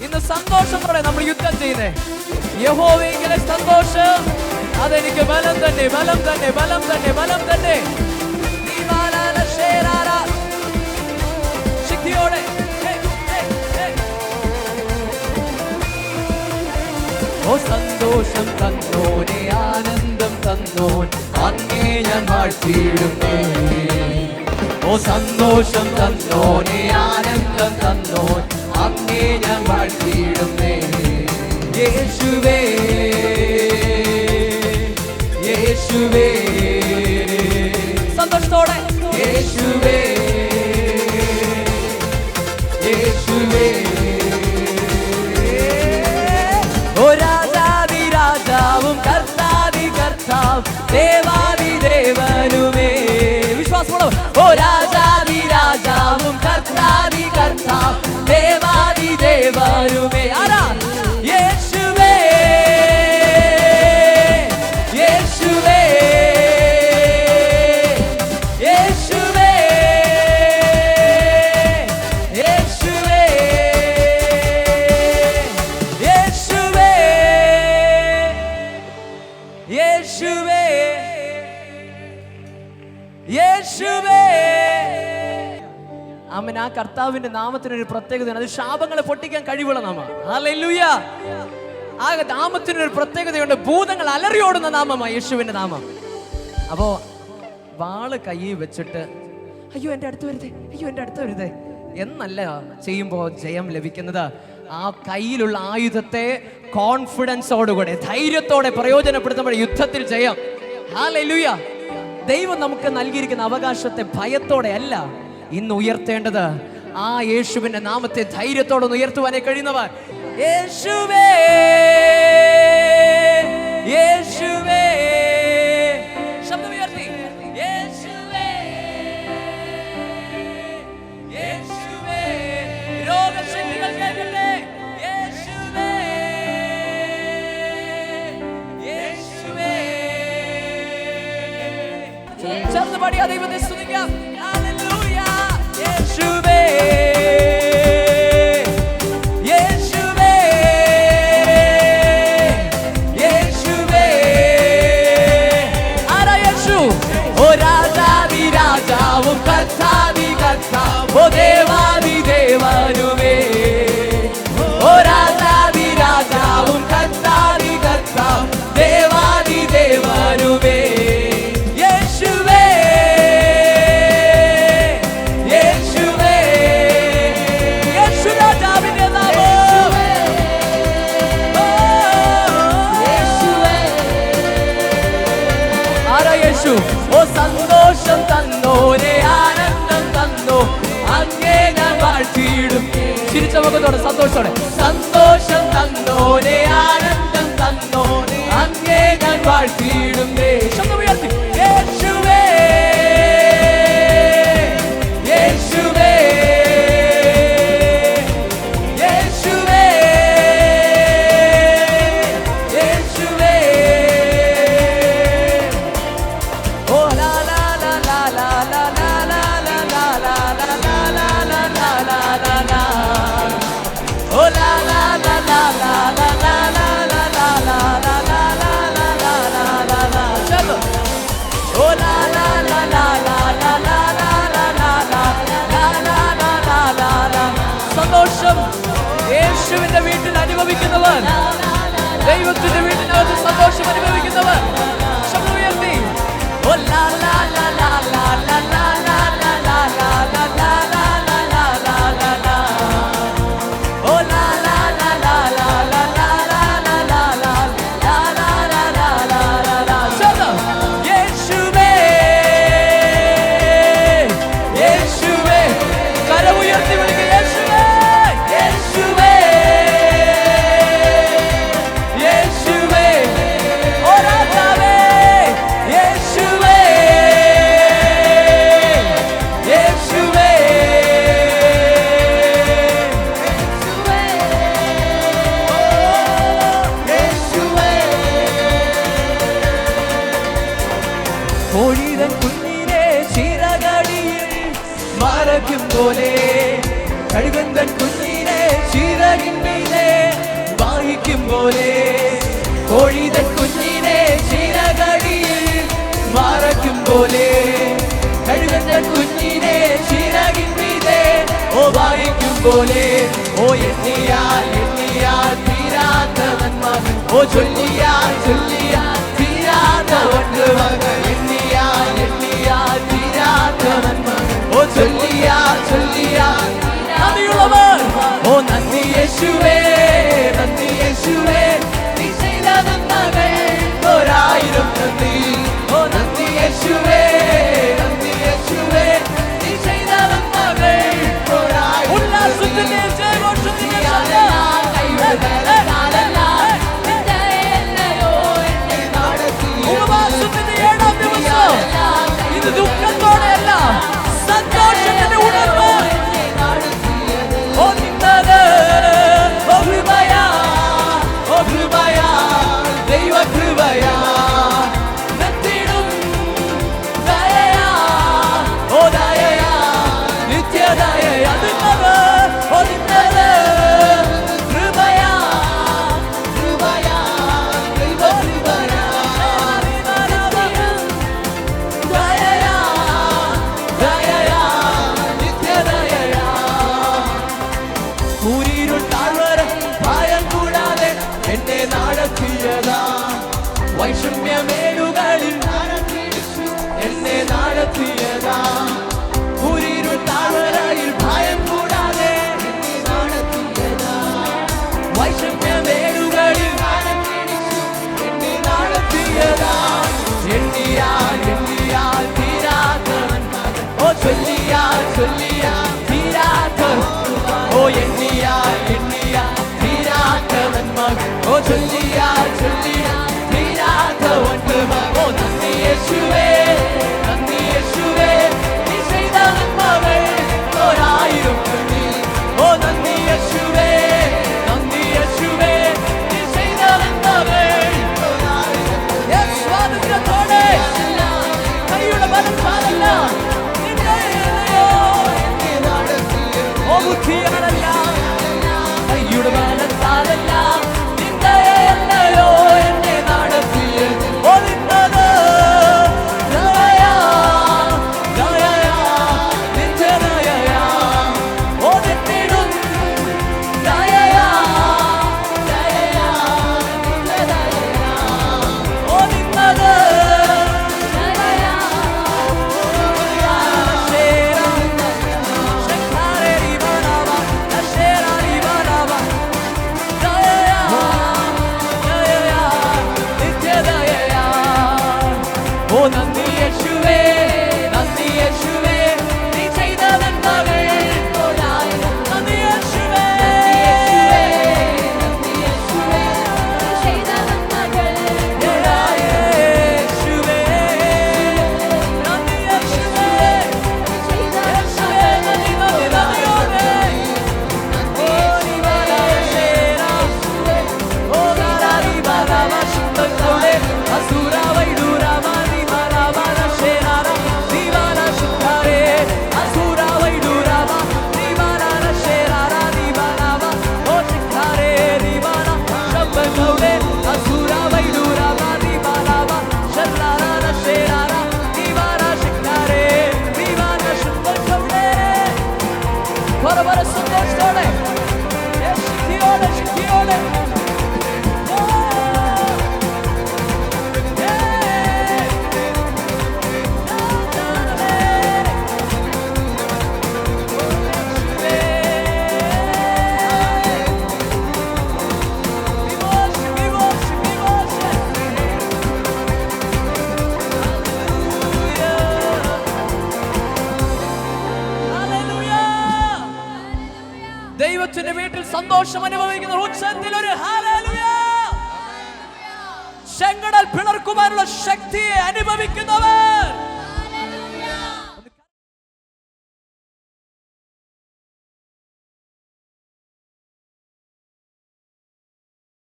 ഇന്ന് സന്തോഷത്തോടെ നമ്മൾ യുദ്ധം ചെയ്യുന്നേ. യഹോവയെങ്കിലെ സന്തോഷം അതെനിക്ക് ബലം തന്നെ, ബലം തന്നെ, ബലം തന്നെ, ബലം തന്നെ. ശക്തിയോടെ ഓ സന്തോഷം തന്നോനെ, ആനന്ദം തന്നോൻ അങ്ങേ ഞാൻ വാഴ്ത്തിയിടുന്നേ. ഓ സന്തോഷം തന്നോനെ, ആനന്ദം തന്നോൻ അങ്ങേ ഞാൻ വാഴ്ത്തിയിടുന്നേ. യേശുവേ യേശുവേ സന്തോഷത്തോടെ യേശുവേ യേശുവേ. ഓ രാജാതി രാജാവും കർത്താതി കർത്താവ് ദേവാതി ദേവനുമേ. വിശ്വാസമുള്ളവർ ഓ രാജാതി രാജാവും കർത്താതി കർത്താവ് ദേവാതി ദേവനുമേ. ആരാ? യേശുവേ യേശുവേ യേശുവേ യേശുവേ യേശുവേ യേശുവേ യേശുവേ. ആമേൻ. ആ കർത്താവിന്റെ നാമത്തിനൊരു പ്രത്യേകതയാണ്. അത് ശാപങ്ങളെ പൊട്ടിക്കാൻ കഴിവുള്ള നാമം. ഹല്ലേലൂയ. ആ നാമത്തിനൊരു പ്രത്യേകതയുണ്ട്. ഭൂതങ്ങൾ അലറിയോടുന്ന നാമമാണ് യേശുവിന്റെ നാമം. അപ്പോ വാള് കയ്യിൽ വെച്ചിട്ട് അയ്യോ എൻ്റെ അടുത്ത് വരുതേ, അയ്യോ എൻ്റെ അടുത്ത് വരുതേ എന്നല്ല ചെയ്യുമ്പോൾ ജയം ലഭിക്കുന്നത്. ആ കയ്യിലുള്ള ആയുധത്തെ കോൺഫിഡൻസോടുകൂടെ ധൈര്യത്തോടെ പ്രയോജനപ്പെടുത്തുമ്പോൾ യുദ്ധത്തിൽ ജയം. ഹല്ലേലൂയ. ദൈവം നമുക്ക് നൽകിയിരിക്കുന്ന അവകാശത്തെ ഭയത്തോടെ അല്ല ഇന്ന് ഉയർത്തേണ്ടത്. ആ യേശുവിന്റെ നാമത്തെ ധൈര്യത്തോടെ ഉയർത്തുവാനേ കഴിയുന്നവർ. യേശുവേ യേശുവേ. ശബ്ദമുയർത്തി യേശുവേ യേശുവേ. രോഗശക്തികൾ കേൾക്കട്ടെ. യേശുവേ യേശുവേ. ചേർന്ന് പാടിയ ദൈവത്തെ സ്തുതിക്കാം. ഹല്ലേലൂയ. യേശുവേ യേശുവേ യേശുവേ. ആരാ യേശു? ഓ രാജാതി രാജാവും കർത്താതി കർത്താവ് ഓ ദേവാതി ദേവനുമേ. ഓ രാജാതി രാജാവും കർത്താതി കർത്താവ് ദേവാതി ദേവനുമേ. യേശുവേ യേശുവേ യേശു രാജാവിന്റെ നാമം. യേശുവേ. ആരാ യേശു? ഓ സന്തോഷം തന്നോനെ, ആനന്ദം തന്നോ അങ്ങേ ഞാൻ വാഴ്ത്തിയിടും. ചിരിച്ച മുഖത്തോടെ സന്തോഷത്തോടെ സന്തോഷം തന്നോനെ, ആനന്ദം തന്നോനെ അങ്ങേ ഞാൻ വാഴ്ത്തിയിടുന്നേ. ശബ്ദമുയർത്തി യേശുവേ യേശുവേ യേശുവേ യേശുവേ. ഓ ലാ ലാ ലാ ലാ ലാ ലാ ലാ ലാ ലാ ലാ ലാ ലാ ലാ ലാ ലാ ലാ ലാ ലാ. ഓ ലാ ലാ ലാ ലാ ലാ ലാ ലാ ലാ ലാ ലാ ലാ ലാ ലാ ലാ ലാ ലാ ലാ. ചിറകിന്മീതെ വായിക്കും പോലെ കോഴിതൻ കുഞ്ഞിനെ ചിറകടിയിൽ മറയ്ക്കും പോലെ കഴുകന്റെ കുഞ്ഞിനെ ചിറകിന്മീതെ വായിക്കും പോലെ എണ്ണിയാൽ തീരാത്ത നന്മകൾ ചൊല്ലിയാൽ തീരാത്ത വണ്ടുമകൾ എണ്ണിയാൽ തീരാത്ത നന്മകൾ ചൊല്ലിയാൽ നന്ദിയുള്ളവർ നന്ദി യേശുവേ നീ ചെയ്ത നന്മകൾ 1000 നന്ദി നന്ദി യേശുവേ നീ ചെയ്ത നന്മകൾ 1000 ഉല്ലാസത്തിന്റെ ജയഘോഷത്തിന്റെ ഉപവാസത്തിന്റെ 7ാം ദിവസം ഇത് ദുഃഖത്തോടെയല്ല സന്തോഷത്തിന്റെ ഉണർവ് ദൈവകൃപയാ നിത്യവും ദയയാ ദയയാ നിത്യദയയാ നിന്നത് കൃപയാ ദൈവകൃപയാ ദയയാ നിത്യദയയാ കൂരിരുൾ താഴ്വര ഭയം കൂടാതെ എന്നെ നടത്തിയതാ വൈഷമ്യമേടുകളിൽ എന്നെ നടത്തിയതാ കൂരിരുൾ താഴ്വരയിൽ ഭയം കൂടാതെ എന്നെ നടത്തിയതാ വൈഷമ്യമേടുകളിൽ എന്നെ നടത്തിയതാ എണ്ണിയാൽ തീരാത്ത ചൊല്ലിയാൽ തീരാത്ത എണ്ണിയാൽ തീരാത്ത നന്മകൾ ചൊല്ലിയാൽ തീരാത്ത വണ്ടുമകൾ നന്ദി യേശുവേ നീ ചെയ്ത നന്മകൾ 1000 നന്ദി നന്ദി യേശുവേ നീ ചെയ്ത നന്മകൾ 1000 സ്വാതന്ത്ര്യത്തോടെ കൈയുടെ ബലത്താലല്ല ബുദ്ധിയാലല്ല കൈയുടെ ബലത്താലല്ല നിന്ദയല്ലോ എന്നെ നടത്തിയത് നിന്നത് ദയയാ നിത്യദയയാ നിന്നിടും ദയയാ നിന്നത് നന്ദി യേശുവേ നീ ചെയ്ത നന്മകൾ 1000 നന്ദി യേശുവേ നീ ചെയ്ത നന്മകൾ 1000 നന്ദി യേശുവേ നീ ചെയ്ത നന്ദിയോടെ Para സന്തോഷത്തോടെ ശക്തിയോടെ ദൈവത്തിന്റെ വീട്ടിൽ സന്തോഷം അനുഭവിക്കുന്ന ഉച്ചത്തിൽ ഒരു ഹല്ലേലൂയ ചെങ്കടൽ പിളർക്കുവാനുള്ള ശക്തിയെ അനുഭവിക്കുന്നവർ